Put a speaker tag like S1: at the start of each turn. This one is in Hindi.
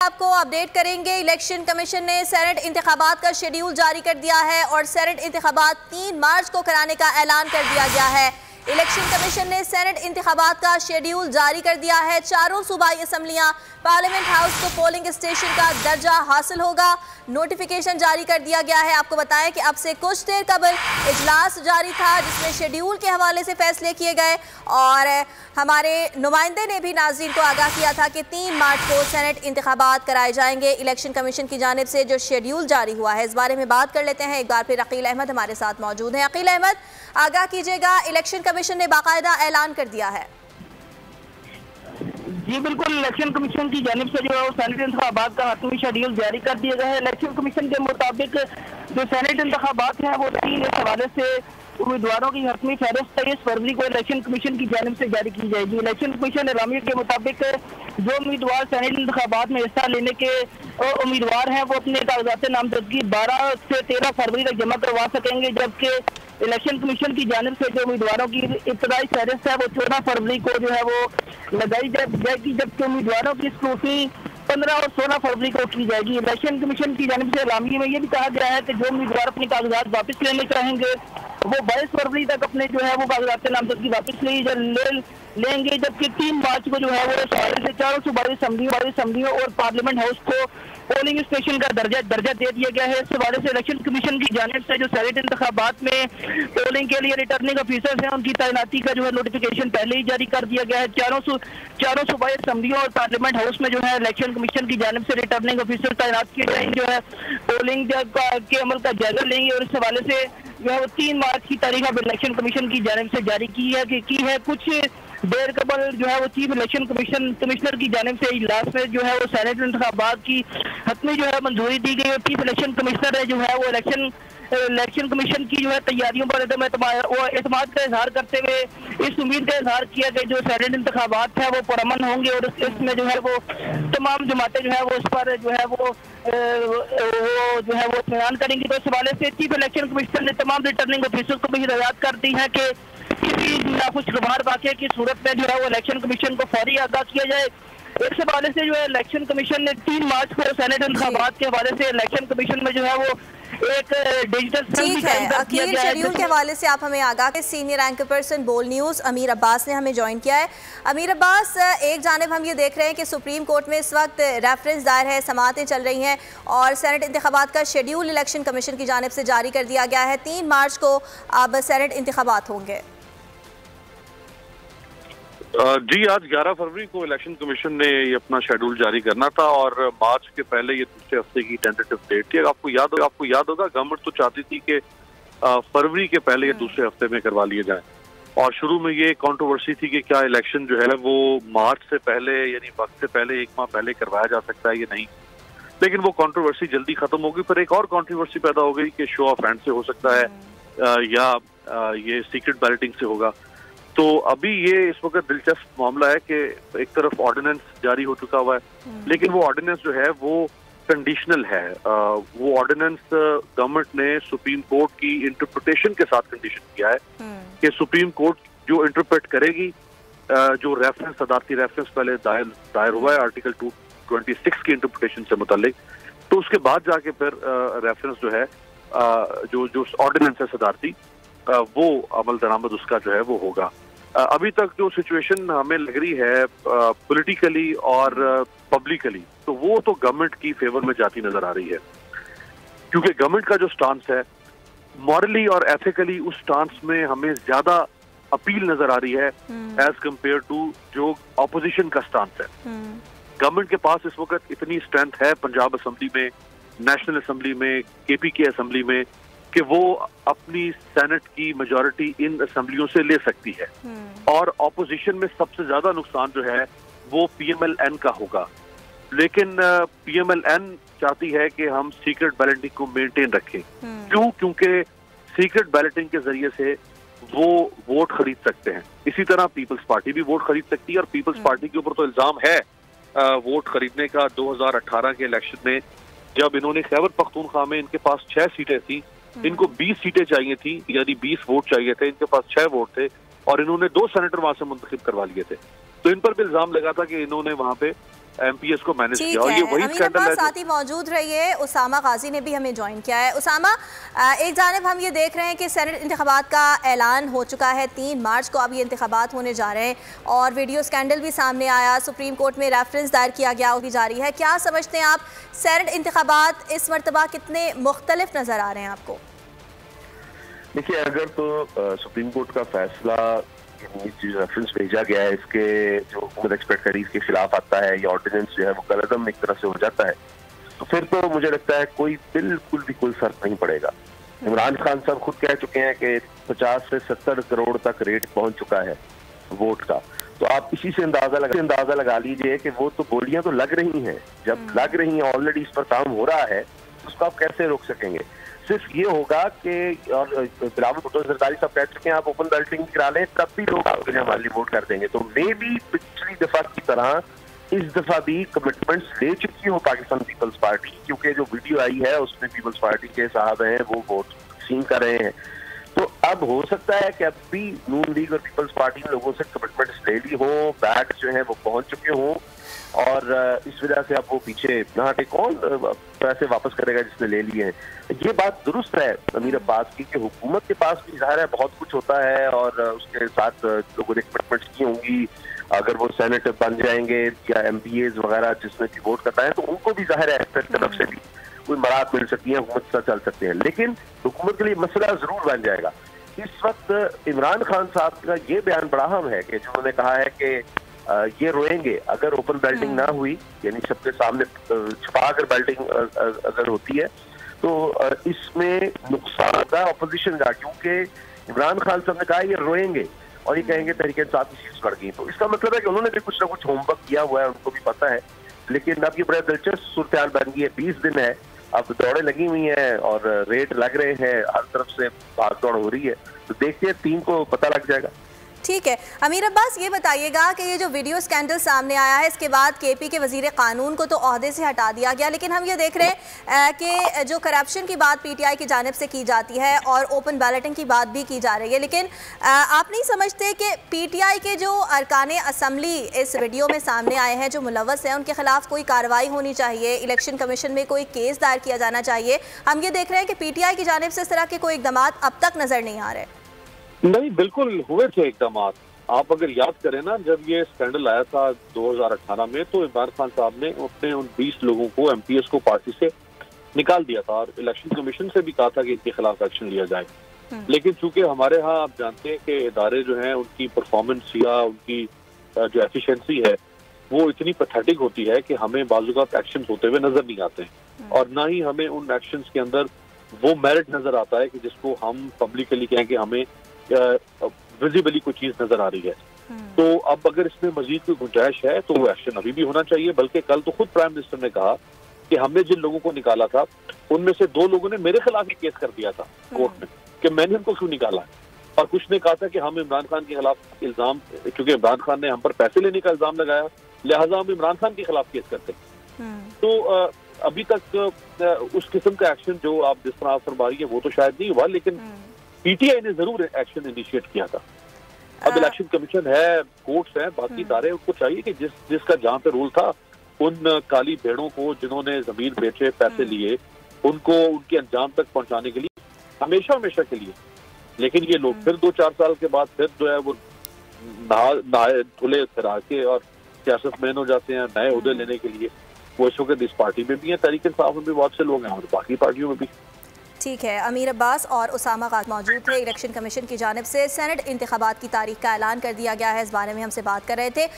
S1: आपको अपडेट करेंगे। इलेक्शन कमीशन ने सेनेट इंतखाबात का शेड्यूल जारी कर दिया है और सेनेट इंतखाबात 3 मार्च को कराने का ऐलान कर दिया गया है। इलेक्शन कमीशन ने सेनेट इंतखाबात का शेड्यूल जारी कर दिया है। चारों सूबाई असम्बलियां पार्लियामेंट हाउस को पोलिंग स्टेशन का दर्जा हासिल होगा। नोटिफिकेशन जारी कर दिया गया है। आपको बताएं कि अब से कुछ देर कबल इजलास जारी था जिसमें शेड्यूल के हवाले से फैसले किए गए और हमारे नुमाइंदे ने भी नाज़रीन को आगाह किया था कि 3 मार्च को सेनेट इंतखाबात कराए जाएंगे। इलेक्शन कमीशन की जानिब से जो शेड्यूल जारी हुआ है, इस बारे में बात कर लेते हैं। एक बार फिर अकील अहमद हमारे साथ मौजूद हैं। अकील अहमद, आगाह कीजिएगा, इलेक्शन कमीशन ने बाकायदा ऐलान कर दिया है।
S2: जी बिल्कुल, इलेक्शन कमीशन की जानिब से जो है सेनेट इंतखाबात का हतमी शेड्यूल जारी कर दिया गया है। इलेक्शन कमीशन के मुताबिक जो सेनेट इंतखाबात हैं वो 3 इस हवाले से उम्मीदवारों की हतमी फहरिस्त 23 फरवरी को इलेक्शन कमीशन की जानिब से जारी की जाएगी। इलेक्शन कमीशन एलामिया के मुताबिक जो उम्मीदवार सेनेट इंतखाबात में हिस्सा लेने के उम्मीदवार हैं वो अपने कागजात नामजदगी 12 से 13 फरवरी तक जमा करवा सकेंगे, जबकि इलेक्शन कमीशन की जानिब से जो उम्मीदवारों की इब्तदाई फहरिस्त है वो 14 फरवरी को जो है वो लगाई जाएगी, जबकि उम्मीदवारों की स्क्रूटनी 15 और 16 फरवरी को की जाएगी। इलेक्शन कमीशन की जानिब से एलामिया में ये भी कहा गया है कि जो उम्मीदवार अपने कागजात वापस लेने चाहेंगे वो 22 फरवरी तक अपने जो है वो कागजात नामजदगी वापस लेंगे, जबकि 3 मार्च को जो है वो 400 सूबाई असम्बलियों और पार्लियामेंट हाउस को पोलिंग स्टेशन का दर्जा दे दिया गया है। इस हवाले से इलेक्शन कमीशन की जानिब से जो सेनेट इंतखाबात में पोलिंग के लिए रिटर्निंग ऑफिसर्स हैं उनकी तैनाती का जो है नोटिफिकेशन पहले ही जारी कर दिया गया है। चारों सूबाई असम्बलियों और पार्लियामेंट हाउस में जो है इलेक्शन कमीशन की जानिब से रिटर्निंग ऑफिसर तैनात किए जाएंगे, जो है पोलिंग के अमल का जायजा लेंगे और इस हवाले से जो है वो 3 मार्च की तारीख अब इलेक्शन कमीशन की जानिब से जारी की है। कुछ देर कबल जो है वो चीफ इलेक्शन कमिश्नर की जानिब से इजलास में जो है वो सेनेट इंतखाबात की हतमी जो है मंजूरी दी गई और चीफ इलेक्शन कमिश्नर है जो है वो इलेक्शन कमीशन की जो है तैयारियों पर एतमाद का इजहार करते हुए इस उम्मीद का इजहार किया कि जो सेनेट इंतखाबात है वो पुरअमन होंगे और इसमें जो है वो तमाम जमातें जो है वो इस पर जो है वो इत्मीनान करेंगी। तो इस हवाले से चीफ इलेक्शन कमिश्नर ने तमाम रिटर्निंग ऑफिसर्स को भी हिदायत कर दी है कि किसी नाखुशगवार वाक़े की सूरत में जो है वो इलेक्शन कमीशन को फौरी आगाह किया जाए। इस हवाले से जो है इलेक्शन कमीशन ने 3 मार्च को सेनेट इंतखाबात के हवाले से इलेक्शन कमीशन में जो है वो एक डिजिटल
S1: ठीक है। अखीर शेड्यूल के हवाले से आप हमें आगाह के सीनियर एंकर पर्सन बोल न्यूज़ अमीर अब्बास ने हमें ज्वाइन किया है। अमीर अब्बास, एक जानिब हम ये देख रहे हैं कि सुप्रीम कोर्ट में इस वक्त रेफरेंस दायर है, समाअतें चल रही हैं और सेनेट इंतखाबात का शेड्यूल इलेक्शन कमीशन की जानिब से जारी कर दिया गया है। 3 मार्च को अब सेनेट इंतखाबात होंगे।
S3: जी, आज 11 फरवरी को इलेक्शन कमीशन ने ये अपना शेड्यूल जारी करना था और मार्च के पहले ये दूसरे हफ्ते की टेंटेटिव डेट थी। आपको याद होगा गवर्नमेंट तो चाहती थी कि फरवरी के पहले ये दूसरे हफ्ते में करवा लिए जाए और शुरू में ये कंट्रोवर्सी थी कि क्या इलेक्शन जो है वो मार्च से पहले यानी वक्त से पहले 1 माह पहले करवाया जा सकता है या नहीं, लेकिन वो कंट्रोवर्सी जल्दी खत्म हो गई। पर एक और कंट्रोवर्सी पैदा हो गई कि शो ऑफ हैंड से हो सकता है या ये सीक्रेट बैलेटिंग से होगा। तो अभी ये इस वक्त दिलचस्प मामला है कि एक तरफ ऑर्डिनेंस जारी हो चुका हुआ है, लेकिन वो ऑर्डिनेंस जो है वो कंडीशनल है। वो ऑर्डिनेंस गवर्नमेंट ने सुप्रीम कोर्ट की इंटरप्रिटेशन के साथ कंडीशन किया है कि सुप्रीम कोर्ट जो इंटरप्रेट करेगी जो रेफरेंस सदारती रेफरेंस पहले दायर हुआ है आर्टिकल 226 की इंटरप्रिटेशन से मुतालिक, तो उसके बाद जाके फिर रेफरेंस जो है जो ऑर्डिनेंस है सदारती वो अमल दरामद उसका जो है वो होगा। अभी तक जो सिचुएशन हमें लग रही है पॉलिटिकली और पब्लिकली, तो वो तो गवर्नमेंट की फेवर में जाती नजर आ रही है, क्योंकि गवर्नमेंट का जो स्टांस है मॉरली और एथिकली उस स्टांस में हमें ज्यादा अपील नजर आ रही है एज कंपेयर टू जो ऑपोजिशन का स्टांस है। गवर्नमेंट के पास इस वक्त इतनी स्ट्रेंथ है पंजाब असेंबली में, नेशनल असेंबली में, KPK असेंबली में कि वो अपनी सेनेट की मेजॉरिटी इन असेंबलियों से ले सकती है और ऑपोजिशन में सबसे ज्यादा नुकसान जो है वो PMLN का होगा। लेकिन PMLN चाहती है कि हम सीक्रेट बैलेटिंग को मेंटेन रखें। क्यों? क्योंकि सीक्रेट बैलेटिंग के जरिए से वो वोट खरीद सकते हैं। इसी तरह पीपल्स पार्टी भी वोट खरीद सकती है और पीपल्स पार्टी के ऊपर तो इल्जाम है वोट खरीदने का। 2018 के इलेक्शन में जब इन्होंने खैबर पख्तूनख्वा में इनके पास 6 सीटें थी, इनको 20 सीटें चाहिए थी, यानी 20 वोट चाहिए थे, इनके पास 6 वोट थे और इन्होंने 2 सेनेटर वहां से मुंतखब करवा लिए थे। तो इन पर भी इल्जाम लगा था कि इन्होंने वहां पे MPS को मैनेज
S1: ठीक
S3: किया। और ये वही
S1: अमीर
S3: स्कैंडल
S1: अब्बास
S3: है
S1: साथ ही मौजूद रहिए। उसामा गाजी ने भी हमें ज्वाइन किया है। उसामा, एक जानिब हम ये देख रहे हैं कि सेनेट इंतखाबात का ऐलान हो चुका है, 3 मार्च को अब ये इंतखाबात होने जा रहे हैं और वीडियो स्कैंडल भी सामने आया, सुप्रीम कोर्ट में रेफरेंस दायर किया गया, वो भी जारी है। क्या समझते हैं आप, सेनेट इंतखाबात इस मरतबा कितने मुख्तलिफ नज़र आ रहे हैं आपको?
S4: देखिए, अगर तो सुप्रीम कोर्ट का फैसला जो रेफरेंस भेजा गया है इसके जो हुकूमत एक्सपेक्ट करी इसके खिलाफ आता है, या ऑर्डिनेंस जो है वो कलअदम एक तरह से हो जाता है, तो फिर तो मुझे लगता है कोई बिल्कुल भी कोई फर्क नहीं पड़ेगा। इमरान खान साहब खुद कह चुके हैं कि 50 से 70 करोड़ तक रेट पहुंच चुका है वोट का। तो आप इसी से अंदाजा लगा लीजिए कि वो तो गोलियां तो लग रही हैं, जब लग रही हैं ऑलरेडी इस पर काम हो रहा है, उसको आप कैसे रोक सकेंगे? सिर्फ ये होगा कि, और बिलावल भुट्टो सरकारी साहब कह चुके हैं, आप ओपन बैलेटिंग करा लें तब भी लोग आपके लिए हमारे लिए वोट कर देंगे। तो मे भी पिछली दफा की तरह इस दफा भी कमिटमेंट्स ले चुकी हो पाकिस्तान पीपल्स पार्टी, क्योंकि जो वीडियो आई है उसमें पीपल्स पार्टी के साहब हैं वो वोट सीन कर रहे हैं। तो अब हो सकता है कि अब भी नून लीग और पीपल्स पार्टी ने लोगों से कमिटमेंट्स ले ली हो, बैग जो है वो पहुंच चुके हों, और इस वजह से अब वो पीछे ना हटे। कौन पैसे वापस करेगा जिसने ले लिए हैं? ये बात दुरुस्त है अमीर अब्बास की कि हुकूमत के पास भी ज़ाहिर है बहुत कुछ होता है और उसके साथ लोगों ने कमिटमेंट्स की होंगी। अगर वो सेनेट बन जाएंगे या MPAs वगैरह जिसमें भी वोट करता है तो उनको भी ज़ाहिर है अपनी तरफ से भी कोई मराहत मिल सकती है, हुकूमत से चल सकते हैं, लेकिन हुकूमत के लिए मसला जरूर बन जाएगा। इस वक्त इमरान खान साहब का ये बयान बड़ा अहम है कि जो उन्होंने कहा है कि ये रोएंगे अगर ओपन बैल्टिंग ना हुई, यानी सबके सामने छुपा कर बैल्टिंग अगर होती है तो इसमें नुकसान होता है अपोजिशन का, क्योंकि इमरान खान साहब ने कहा ये रोएंगे और ये कहेंगे तहरीक इंसाफ की सीट्स बढ़ गई। तो इसका मतलब है कि उन्होंने भी कुछ ना कुछ होमवर्क किया हुआ है, उनको भी पता है। लेकिन अब ये बड़ा दिलचस्प सूरत हाल बन गई है। 20 दिन है, अब दौड़े लगी हुई हैं और रेट लग रहे हैं, हर तरफ से भाग दौड़ हो रही है। तो देखते हैं, टीम को पता लग जाएगा।
S1: ठीक है अमीर अब्बास, ये बताइएगा कि ये जो वीडियो स्कैंडल सामने आया है इसके बाद KP के वजीर कानून को तो ओहदे से हटा दिया गया, लेकिन हम ये देख रहे हैं कि जो करप्शन की बात PTI की जानिब से की जाती है और ओपन बैलेटिंग की बात भी की जा रही है, लेकिन आप नहीं समझते कि PTI के जो अरकान असम्बली इस वीडियो में सामने आए हैं जो मुलव्वस हैं उनके खिलाफ कोई कार्रवाई होनी चाहिए, इलेक्शन कमीशन में कोई केस दायर किया जाना चाहिए? हम ये देख रहे हैं कि PTI की जानिब से इस तरह के कोई इकदाम अब तक नजर नहीं आ रहे।
S3: नहीं, बिल्कुल हुए थे इकदाम। आप अगर याद करें ना, जब ये स्कैंडल आया था 2018 में, तो इमरान खान साहब ने अपने उन 20 लोगों को MPS को पार्टी से निकाल दिया था और इलेक्शन कमीशन से भी कहा था कि इनके खिलाफ एक्शन लिया जाए। लेकिन चूंकि हमारे यहाँ आप जानते हैं कि इदारे जो हैं उनकी परफॉर्मेंस या उनकी जो एफिशिएंसी है वो इतनी पैथेटिक होती है कि हमें बाज़ एक्शन होते हुए नजर नहीं आते हैं, और ना ही हमें उन एक्शन के अंदर वो मेरिट नजर आता है कि जिसको हम पब्लिकली कहें कि हमें विजिबली कोई चीज नजर आ रही है। तो अब अगर इसमें मजीद कोई गुंजाइश है तो वो एक्शन अभी भी होना चाहिए। बल्कि कल तो खुद प्राइम मिनिस्टर ने कहा कि हमने जिन लोगों को निकाला था उनमें से 2 लोगों ने मेरे खिलाफ ही केस कर दिया था कोर्ट में कि मैंने उनको क्यों निकाला है, और कुछ ने कहा था कि हम इमरान खान के खिलाफ इल्जाम, क्योंकि इमरान खान ने हम पर पैसे लेने का इल्जाम लगाया, लिहाजा हम इमरान खान के खिलाफ केस करते हैं। तो अभी तक उस किस्म का एक्शन जो आप जिस तरह फरमा रही है वो तो शायद नहीं हुआ, लेकिन PTI ने जरूर एक्शन इनिशिएट किया था। अब इलेक्शन कमीशन है, कोर्ट्स हैं, बाकी इदारे, उनको चाहिए कि जिसका जहां पे रूल था उन काली भेड़ों को जिन्होंने जमीन बेचे, पैसे लिए, उनको उनके अंजाम तक पहुंचाने के लिए हमेशा के लिए। लेकिन ये लोग फिर 2-4 साल के बाद फिर जो है वो नहाए धुले फिरा के और सियासत मैन हो जाते हैं नए उहदे लेने के लिए। वो इस वक्त इस पार्टी में भी है, तहरीक इंसाफ में भी बहुत से लोग हैं और बाकी पार्टियों में भी।
S1: ठीक है, अमीर अब्बास और उसामा गाजी मौजूद थे। इलेक्शन कमीशन की जानिब से सेनेट इंतखाबात की तारीख का ऐलान कर दिया गया है, इस बारे में हमसे बात कर रहे थे।